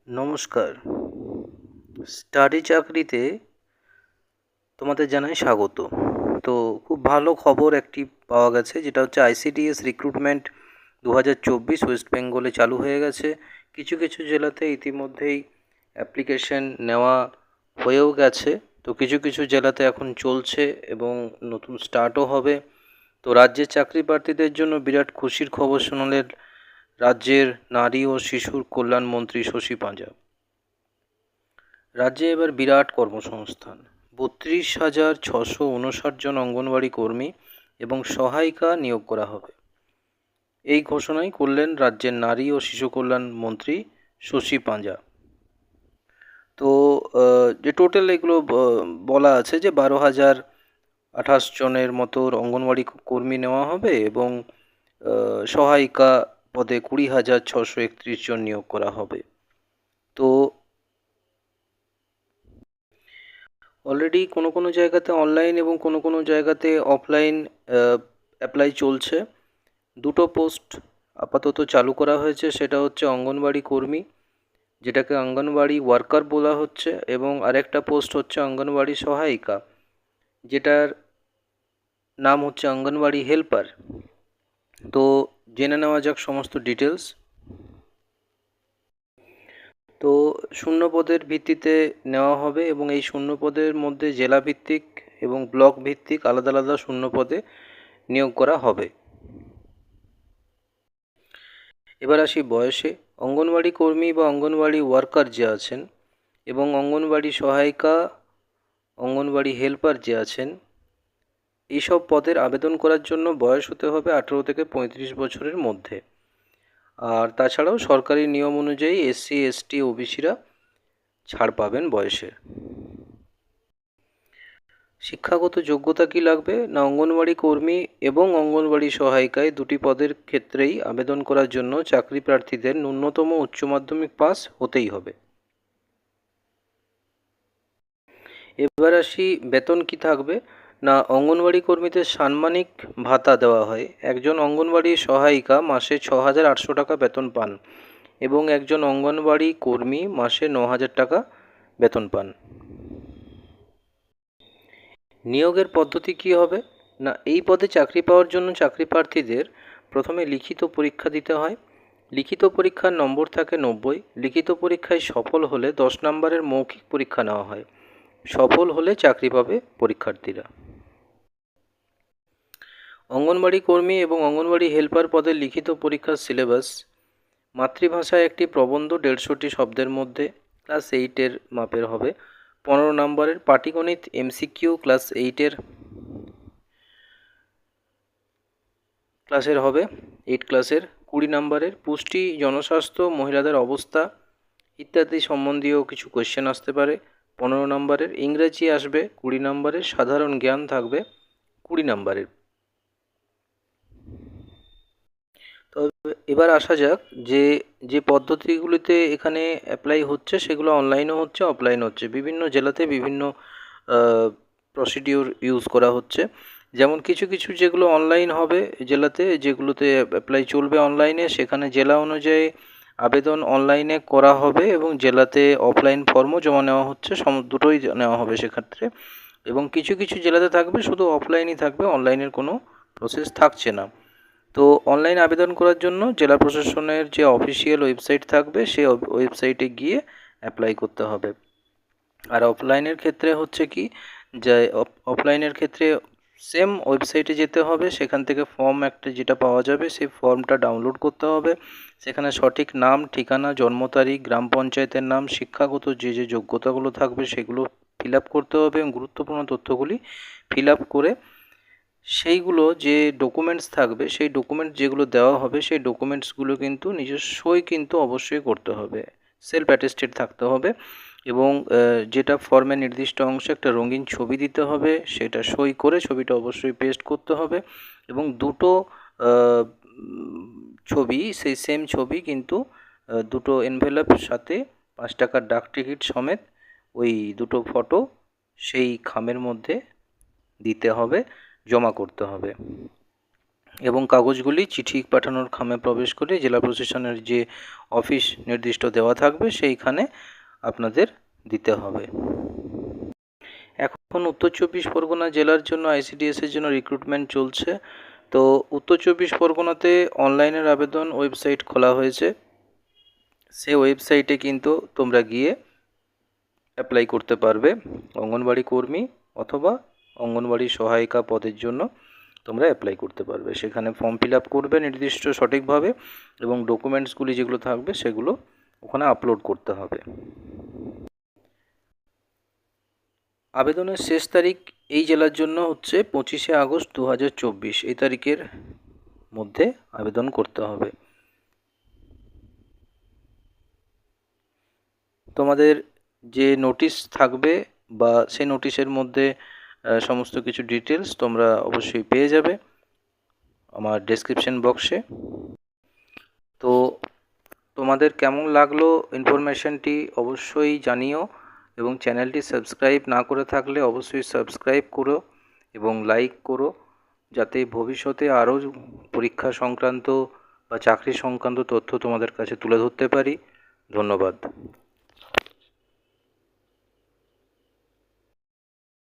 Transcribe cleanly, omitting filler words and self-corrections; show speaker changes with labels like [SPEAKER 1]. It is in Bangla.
[SPEAKER 1] নমস্কার। স্টাডি চাকরিতে তোমাদের জানাই স্বাগত। তো খুব ভালো খবর একটি পাওয়া গেছে, যেটা হচ্ছে আইসিডিএস রিক্রুটমেন্ট 2024 ওয়েস্ট বেঙ্গলে চালু হয়ে গেছে। কিছু কিছু জেলাতে ইতিমধ্যেই অ্যাপ্লিকেশন নেওয়া হয়েও গেছে, তো কিছু কিছু জেলাতে এখন চলছে এবং নতুন স্টার্টও হবে। তো রাজ্যের চাকরি প্রার্থীদের জন্য বিরাট খুশির খবর শোনালেন রাজ্যের নারী ও শিশুর কল্যাণ মন্ত্রী শশী পাঁজা। রাজ্যে এবার বিরাট কর্মসংস্থান, 32,659 জন অঙ্গনওয়াড়ি কর্মী এবং সহায়িকা নিয়োগ করা হবে। এই ঘোষণাই করলেন রাজ্যের নারী ও শিশু কল্যাণ মন্ত্রী শশী পাঁজা। তো যে টোটাল এগুলো বলা আছে যে 12,028 জনের মতো অঙ্গনওয়াড়ি কর্মী নেওয়া হবে এবং সহায়িকা পদে 20,631 জন নিয়োগ করা হবে। তো অলরেডি কোনো কোনো জায়গাতে অনলাইন এবং কোনো কোনো জায়গাতে অফলাইন অ্যাপ্লাই চলছে। দুটো পোস্ট আপাতত চালু করা হয়েছে, সেটা হচ্ছে অঙ্গনওয়াড়ি কর্মী, যেটাকে অঙ্গনওয়াড়ি ওয়ার্কার বলা হচ্ছে, এবং আরেকটা পোস্ট হচ্ছে অঙ্গনওয়াড়ি সহায়িকা, যেটার নাম হচ্ছে অঙ্গনওয়াড়ি হেল্পার। তো জেনে নেওয়া যাক সমস্ত ডিটেলস। তো শূন্য পদের ভিত্তিতে নেওয়া হবে এবং এই শূন্য পদের মধ্যে জেলা ভিত্তিক এবং ব্লক ভিত্তিক আলাদা আলাদা শূন্য পদে নিয়োগ করা হবে। এবার আসি বয়সে। অঙ্গনওয়াড়ি কর্মী বা অঙ্গনওয়াড়ি ওয়ার্কার যে আছেন এবং অঙ্গনওয়াড়ি সহায়িকা, অঙ্গনওয়াড়ি হেল্পার যে আছেন, এইসব পদের আবেদন করার জন্য বয়স হতে হবে 18 থেকে 35 বছরের মধ্যে। আর তাছাড়াও সরকারি নিয়ম অনুযায়ী এসসি, এসটি, ওবিসিরা ছাড় পাবেন বয়সের। শিক্ষাগত যোগ্যতা কি লাগবে না, অঙ্গনওয়াড়ি কর্মী এবং অঙ্গনওয়াড়ি সহায়িকায় দুটি পদের ক্ষেত্রেই আবেদন করার জন্য চাকরি প্রার্থীদের ন্যূনতম উচ্চ মাধ্যমিক পাস হতেই হবে। এবার আসি বেতন কি থাকবে না, অঙ্গনওয়াড়ি কর্মীদের সাম্মানিক ভাতা দেওয়া হয়। একজন অঙ্গনওয়াড়ি সহায়িকা মাসে 6,800 টাকা বেতন পান এবং একজন অঙ্গনওয়াড়ি কর্মী মাসে 9,000 টাকা বেতন পান। নিয়োগের পদ্ধতি কি হবে না, এই পদে চাকরি পাওয়ার জন্য চাকরি প্রার্থীদের প্রথমে লিখিত পরীক্ষা দিতে হয়। লিখিত পরীক্ষার নম্বর থাকে 90। লিখিত পরীক্ষায় সফল হলে 10 নম্বরের মৌখিক পরীক্ষা নেওয়া হয়। সফল হলে চাকরি পাবে পরীক্ষার্থীরা। অঙ্গনওয়াড়ি কর্মী এবং অঙ্গনওয়াড়ি হেল্পার পদের লিখিত পরীক্ষার সিলেবাস: মাতৃভাষায় একটি প্রবন্ধ 150টি শব্দের মধ্যে, ক্লাস 8-এর মাপের হবে। 15 নম্বরের পাটিগণিত এমসিকিউ ক্লাস 8-এর ক্লাসের হবে, 8 ক্লাসের। 20 নম্বরের পুষ্টি, জনস্বাস্থ্য, মহিলাদের অবস্থা ইত্যাদি সম্বন্ধীয় কিছু কোয়েশ্চেন আসতে পারে। 15 নম্বরের ইংরেজি আসবে 20 নম্বরের, সাধারণ জ্ঞান থাকবে 20 নম্বরের। তবে এবার আসা যাক যে যে পদ্ধতিগুলিতে এখানে অ্যাপ্লাই হচ্ছে সেগুলো অনলাইনও হচ্ছে, অফলাইন হচ্ছে। বিভিন্ন জেলাতে বিভিন্ন প্রসিডিওর ইউজ করা হচ্ছে। যেমন কিছু কিছু যেগুলো অনলাইন হবে জেলাতে, যেগুলোতে অ্যাপ্লাই চলবে অনলাইনে, সেখানে জেলা অনুযায়ী আবেদন অনলাইনে করা হবে এবং জেলাতে অফলাইন ফর্মও জমা নেওয়া হচ্ছে, দুটোই নেওয়া হবে সেক্ষেত্রে। এবং কিছু কিছু জেলাতে থাকবে শুধু অফলাইনই থাকবে, অনলাইনের কোনো প্রসেস থাকছে না। তো অনলাইন আবেদন করার জন্য জেলা প্রশাসনের যে অফিসিয়াল ওয়েবসাইট থাকবে সেই ওয়েবসাইটে গিয়ে অ্যাপ্লাই করতে হবে। আর অফলাইনের ক্ষেত্রে হচ্ছে কি, যে অফলাইনের ক্ষেত্রে সেম ওয়েবসাইটে যেতে হবে, সেখান থেকে ফর্ম একটা যেটা পাওয়া যাবে সেই ফর্মটা ডাউনলোড করতে হবে। সেখানে সঠিক নাম, ঠিকানা, জন্ম তারিখ, গ্রাম পঞ্চায়েতের নাম, শিক্ষাগত যে যে যোগ্যতাগুলো থাকবে সেগুলো ফিল আপ করতে হবে এবং গুরুত্বপূর্ণ তথ্যগুলি ফিল আপ করে সেইগুলো যে ডকুমেন্টস থাকবে, সেই ডকুমেন্টস যেগুলো দেওয়া হবে সেই ডকুমেন্টসগুলো কিন্তু নিজের সই কিন্তু অবশ্যই করতে হবে, সেলফ অ্যাটেস্টেড থাকতে হবে। এবং যেটা ফর্মের নির্দিষ্ট অংশে একটা রঙিন ছবি দিতে হবে, সেটা সই করে ছবিটা অবশ্যই পেস্ট করতে হবে। এবং দুটো ছবি, সেই সেম ছবি কিন্তু দুটো এনভেলপের সাথে 5 টাকার ডাক টিকিট সমেত ওই দুটো ফটো সেই খামের মধ্যে দিতে হবে, জমা করতে হবে। এবং কাগজগুলি চিঠি পাঠানোর খামে প্রবেশ করে জেলা প্রশাসনের যে অফিস নির্দিষ্ট দেওয়া থাকবে সেইখানে আপনাদের দিতে হবে। এখন উত্তর চব্বিশ পরগনা জেলার জন্য আইসিডিএসের জন্য রিক্রুটমেন্ট চলছে। তো উত্তর চব্বিশ পরগনাতে অনলাইনের আবেদন ওয়েবসাইট খোলা হয়েছে। সে ওয়েবসাইটে কিন্তু তোমরা গিয়ে অ্যাপ্লাই করতে পারবে অঙ্গনবাড়ি কর্মী অথবা অঙ্গনবাড়ি সহায়িকা পদের জন্য তোমরা অ্যাপ্লাই করতে পারবে। সেখানে ফর্ম ফিল আপ করবে নির্দিষ্ট সঠিকভাবে এবং ডকুমেন্টসগুলি যেগুলো থাকবে সেগুলো ওখানে আপলোড করতে হবে। আবেদনের শেষ তারিখ এই জেলার জন্য হচ্ছে 25শে আগস্ট 2024। এই তারিখের মধ্যে আবেদন করতে হবে। তোমাদের যে নোটিশ থাকবে বা সেই নোটিশের মধ্যে সমস্ত কিছু ডিটেলস তোমরা অবশ্যই পেয়ে যাবে আমার ডেসক্রিপশন বক্সে। তো তোমাদের কেমন লাগলো ইনফরমেশনটি অবশ্যই জানিও এবং চ্যানেলটি সাবস্ক্রাইব না করে থাকলে অবশ্যই সাবস্ক্রাইব করো এবং লাইক করো, যাতে ভবিষ্যতে আরও পরীক্ষা সংক্রান্ত বা চাকরি সংক্রান্ত তথ্য তোমাদের কাছে তুলে ধরতে পারি। ধন্যবাদ।